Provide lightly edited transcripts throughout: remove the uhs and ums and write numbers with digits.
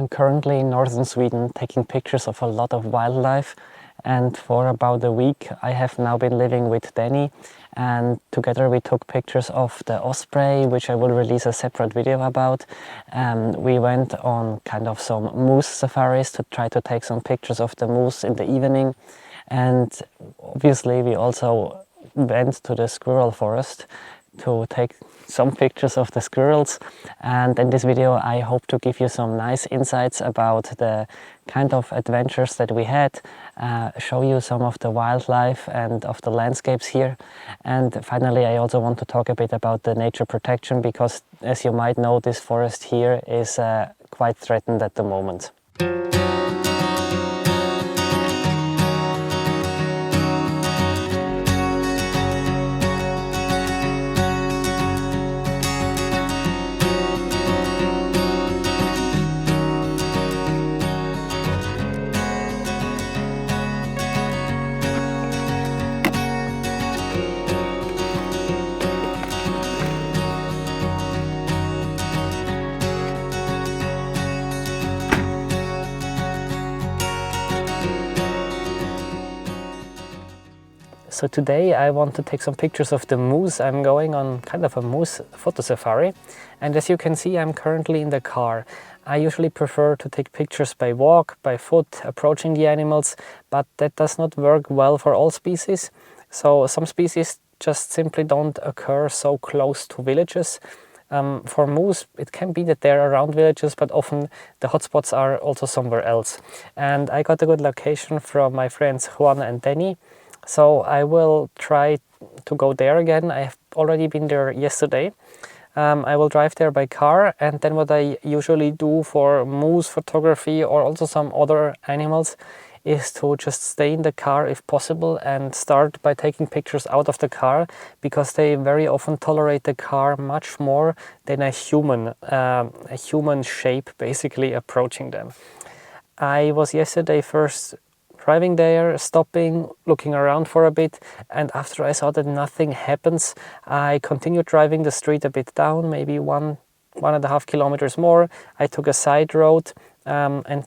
I'm currently in northern Sweden taking pictures of a lot of wildlife, and for about a week I have now been living with Danny, and together we took pictures of the osprey, which I will release a separate video about. We went on kind of some moose safaris to try to take some pictures of the moose in the evening, and obviously we also went to the squirrel forest to take some pictures of the squirrels. And in this video I hope to give you some nice insights about the kind of adventures that we had, show you some of the wildlife and of the landscapes here, and finally I also want to talk a bit about the nature protection, because as you might know, this forest here is quite threatened at the moment. So today I want to take some pictures of the moose. I'm going on kind of a moose photo safari, and as you can see I'm currently in the car. I usually prefer to take pictures by walk, by foot, approaching the animals, but that does not work well for all species. So some species just simply don't occur so close to villages. For moose, it can be that they're around villages, but often the hotspots are also somewhere else. And I got a good location from my friends Juan and Danny. So I will try to go there again. I have already been there yesterday. I will drive there by car, and then what I usually do for moose photography or also some other animals is to just stay in the car if possible and start by taking pictures out of the car, because they very often tolerate the car much more than a human shape basically approaching them. I was yesterday first driving there, stopping, looking around for a bit, and after I saw that nothing happens, I continued driving the street a bit down, maybe 1.5 kilometers more. I took a side road, and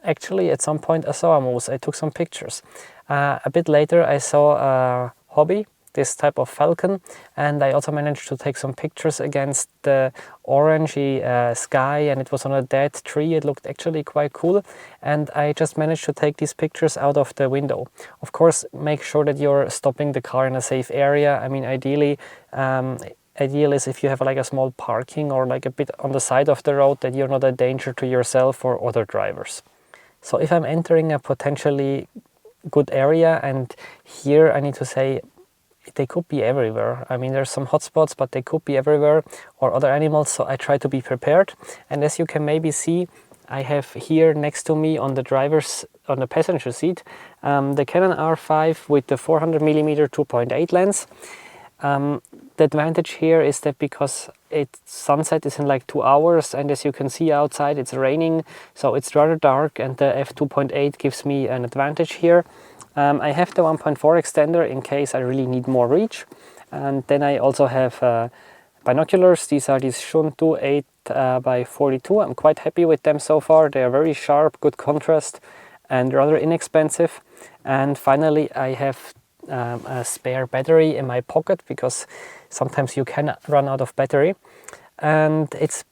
actually at some point I saw a moose. I took some pictures. A bit later I saw a hobby, this type of falcon, and I also managed to take some pictures against the orangey sky, and it was on a dead tree. It looked actually quite cool, and I just managed to take these pictures out of the window. Of course, make sure that you're stopping the car in a safe area. I mean, ideal is if you have like a small parking or like a bit on the side of the road, that you're not a danger to yourself or other drivers. So if I'm entering a potentially good area, and here I need to say, they could be everywhere. I mean, there's some hotspots, but they could be everywhere, or other animals, so I try to be prepared. And as you can maybe see, I have here next to me on the passenger seat, the Canon R5 with the 400mm 2.8 lens. The advantage here is that because sunset is in like 2 hours, and as you can see outside it's raining, so it's rather dark, and the f2.8 gives me an advantage here. I have the 1.4 extender in case I really need more reach, and then I also have binoculars. These are these Shuntu 8x42. I'm quite happy with them so far. They are very sharp, good contrast, and rather inexpensive. And finally I have a spare battery in my pocket, because sometimes you can run out of battery, and it's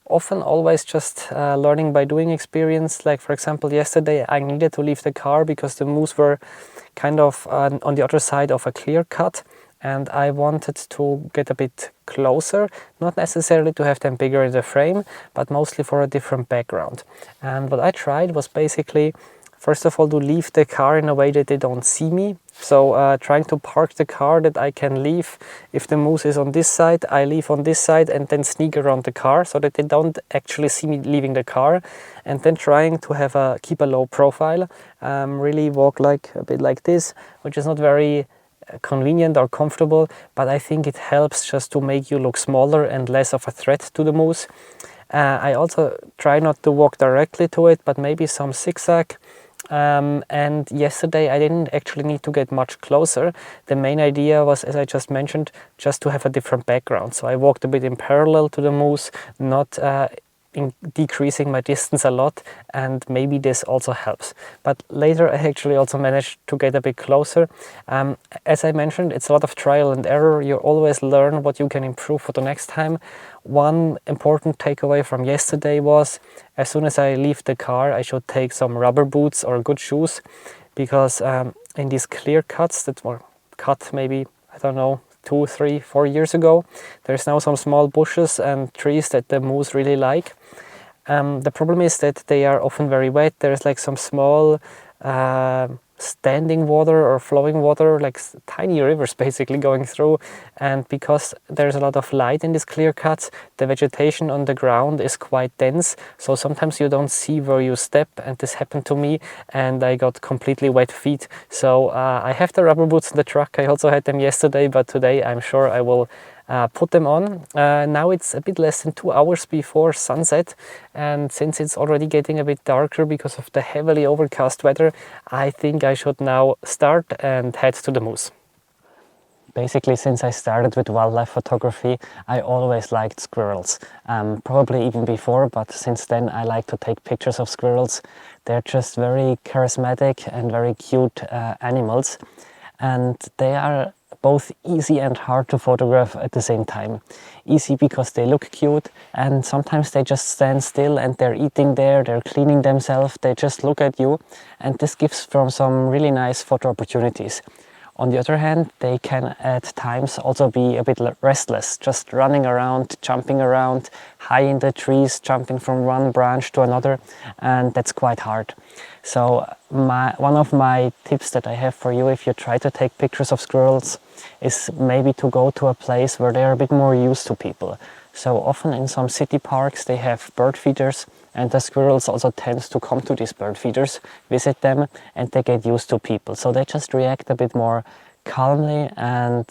often always just learning by doing experience. Like for example, yesterday I needed to leave the car because the moose were kind of on the other side of a clear cut, and I wanted to get a bit closer, not necessarily to have them bigger in the frame, but mostly for a different background. And what I tried was basically, first of all, to leave the car in a way that they don't see me. So trying to park the car that I can leave. If the moose is on this side, I leave on this side and then sneak around the car so that they don't actually see me leaving the car. And then trying to keep a low profile, really walk like a bit like this, which is not very convenient or comfortable, but I think it helps just to make you look smaller and less of a threat to the moose. I also try not to walk directly to it, but maybe some zigzag. And yesterday I didn't actually need to get much closer. The main idea was, as I just mentioned, just to have a different background. So I walked a bit in parallel to the moose, not decreasing my distance a lot, and maybe this also helps. But later I actually also managed to get a bit closer. As I mentioned, it's a lot of trial and error. You always learn what you can improve for the next time. One important takeaway from yesterday was, as soon as I leave the car, I should take some rubber boots or good shoes, because in these clear cuts that were cut maybe, I don't know, 2, 3, 4 years ago, there's now some small bushes and trees that the moose really like. The problem is that they are often very wet. There's like some small standing water or flowing water, like tiny rivers basically going through, and because there's a lot of light in these clear cuts, the vegetation on the ground is quite dense, so sometimes you don't see where you step, and this happened to me and I got completely wet feet. So I have the rubber boots in the truck. I also had them yesterday, but today I'm sure I will put them on. Now it's a bit less than 2 hours before sunset, and since it's already getting a bit darker because of the heavily overcast weather, I think I should now start and head to the moose. Basically, since I started with wildlife photography, I always liked squirrels. Probably even before, but since then I like to take pictures of squirrels. They're just very charismatic and very cute animals, and they are both easy and hard to photograph at the same time. Easy because they look cute, and sometimes they just stand still and they're eating there, they're cleaning themselves, they just look at you, and this gives from some really nice photo opportunities. On the other hand, they can at times also be a bit restless, just running around, jumping around, high in the trees, jumping from one branch to another, and that's quite hard. So one of my tips that I have for you if you try to take pictures of squirrels is maybe to go to a place where they're a bit more used to people. So often in some city parks they have bird feeders, and the squirrels also tend to come to these bird feeders, visit them, and they get used to people. So they just react a bit more calmly, and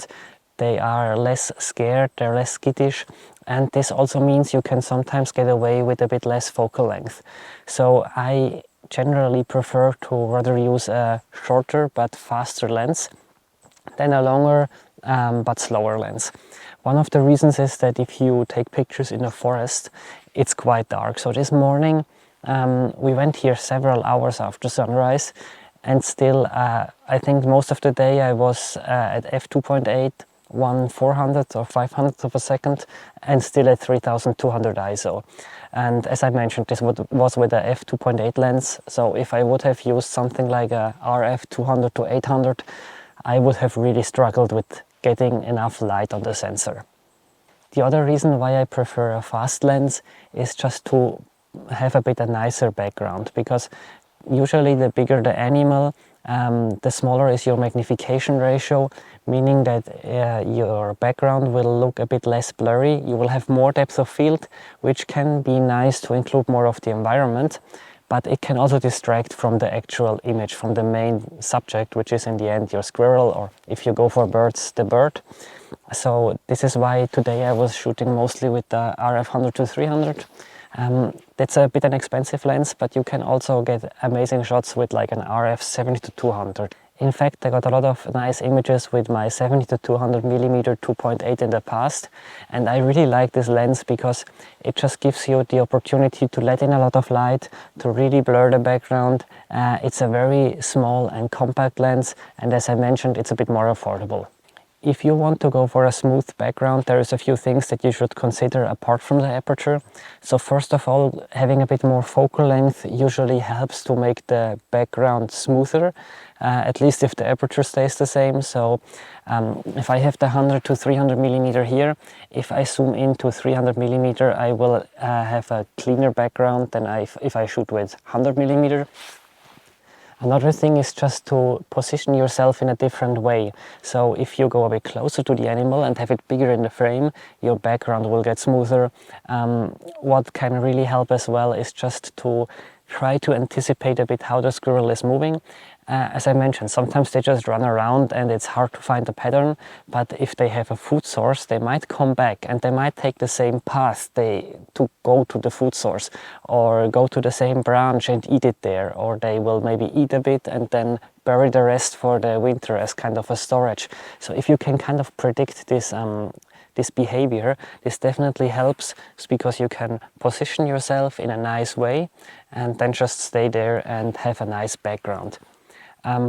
they are less scared, they're less skittish, and this also means you can sometimes get away with a bit less focal length. So I generally prefer to rather use a shorter but faster lens than a longer but slower lens. One of the reasons is that if you take pictures in a forest, it's quite dark. So this morning we went here several hours after sunrise, and still I think most of the day I was at f2.8, 1/400 or 500th of a second, and still at 3200 ISO. And as I mentioned, this was with a f2.8 lens, so if I would have used something like a RF 200 to 800, I would have really struggled with getting enough light on the sensor. The other reason why I prefer a fast lens is just to have a bit a nicer background, because usually the bigger the animal, the smaller is your magnification ratio, meaning that your background will look a bit less blurry. You will have more depth of field, which can be nice to include more of the environment, but it can also distract from the actual image, from the main subject, which is in the end your squirrel, or if you go for birds, the bird. So this is why today I was shooting mostly with the RF 100 to 300. That's a bit an expensive lens, but you can also get amazing shots with like an RF 70 to 200. In fact, I got a lot of nice images with my 70 to 200 millimeter 2.8 in the past, and I really like this lens because it just gives you the opportunity to let in a lot of light, to really blur the background. It's a very small and compact lens, and as I mentioned, it's a bit more affordable. If you want to go for a smooth background, there is a few things that you should consider apart from the aperture. So first of all, having a bit more focal length usually helps to make the background smoother, at least if the aperture stays the same. So if I have the 100 to 300 millimeter here, if I zoom into 300 millimeter, I will have a cleaner background than if I shoot with 100 millimeter. Another thing is just to position yourself in a different way. So if you go a bit closer to the animal and have it bigger in the frame, your background will get smoother. What can really help as well is just to try to anticipate a bit how the squirrel is moving. As I mentioned, sometimes they just run around and it's hard to find a pattern, but if they have a food source, they might come back and they might take the same path to go to the food source, or go to the same branch and eat it there, or they will maybe eat a bit and then bury the rest for the winter as kind of a storage. So if you can kind of predict this this behavior, this definitely helps because you can position yourself in a nice way and then just stay there and have a nice background.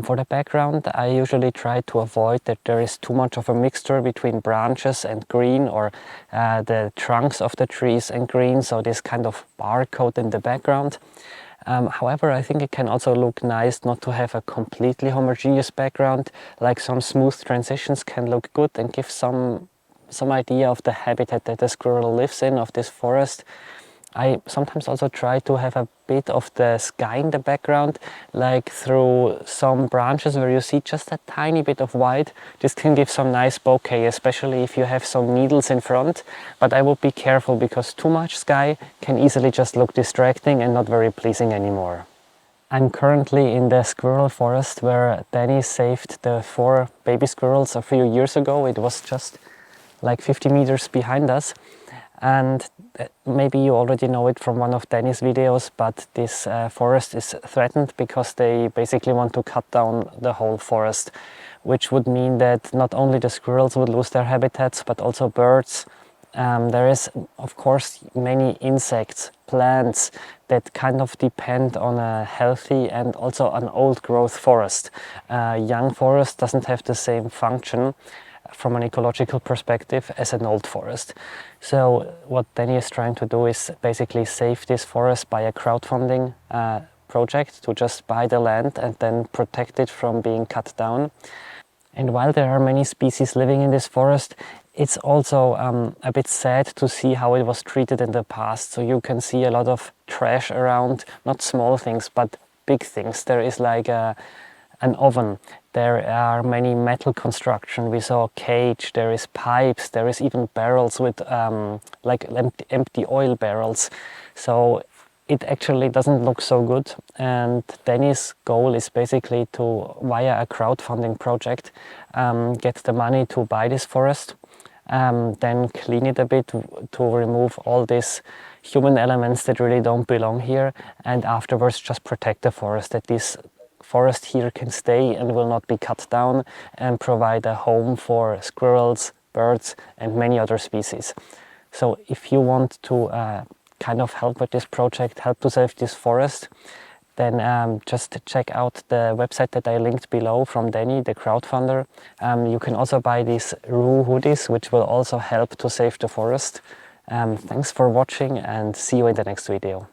For the background, I usually try to avoid that there is too much of a mixture between branches and green, or the trunks of the trees and green, so this kind of barcode in the background. However, I think it can also look nice not to have a completely homogeneous background, like some smooth transitions can look good and give some idea of the habitat that the squirrel lives in, of this forest. I sometimes also try to have a bit of the sky in the background, like through some branches where you see just a tiny bit of white. This can give some nice bokeh, especially if you have some needles in front. But I would be careful because too much sky can easily just look distracting and not very pleasing anymore. I'm currently in the squirrel forest where Danny saved the 4 baby squirrels a few years ago. It was just like 50 meters behind us. And maybe you already know it from one of Danny's videos, but this forest is threatened because they basically want to cut down the whole forest, which would mean that not only the squirrels would lose their habitats, but also birds. There is, of course, many insects, plants that kind of depend on a healthy and also an old growth forest. Young forest doesn't have the same function from an ecological perspective as an old forest. So what Danny is trying to do is basically save this forest by a crowdfunding project to just buy the land and then protect it from being cut down. And while there are many species living in this forest, it's also a bit sad to see how it was treated in the past. So you can see a lot of trash around, not small things, but big things. There is like an oven. There are many metal construction. We saw a cage, there is pipes, there is even barrels with like empty oil barrels. So it actually doesn't look so good. And Danny's goal is basically to, via a crowdfunding project, get the money to buy this forest, then clean it a bit to remove all these human elements that really don't belong here, and afterwards just protect the forest, that this forest here can stay and will not be cut down, and provide a home for squirrels, birds and many other species. So if you want to kind of help with this project, help to save this forest, then just check out the website that I linked below from Danny, the crowdfunder. You can also buy these Roo hoodies, which will also help to save the forest. Thanks for watching and see you in the next video.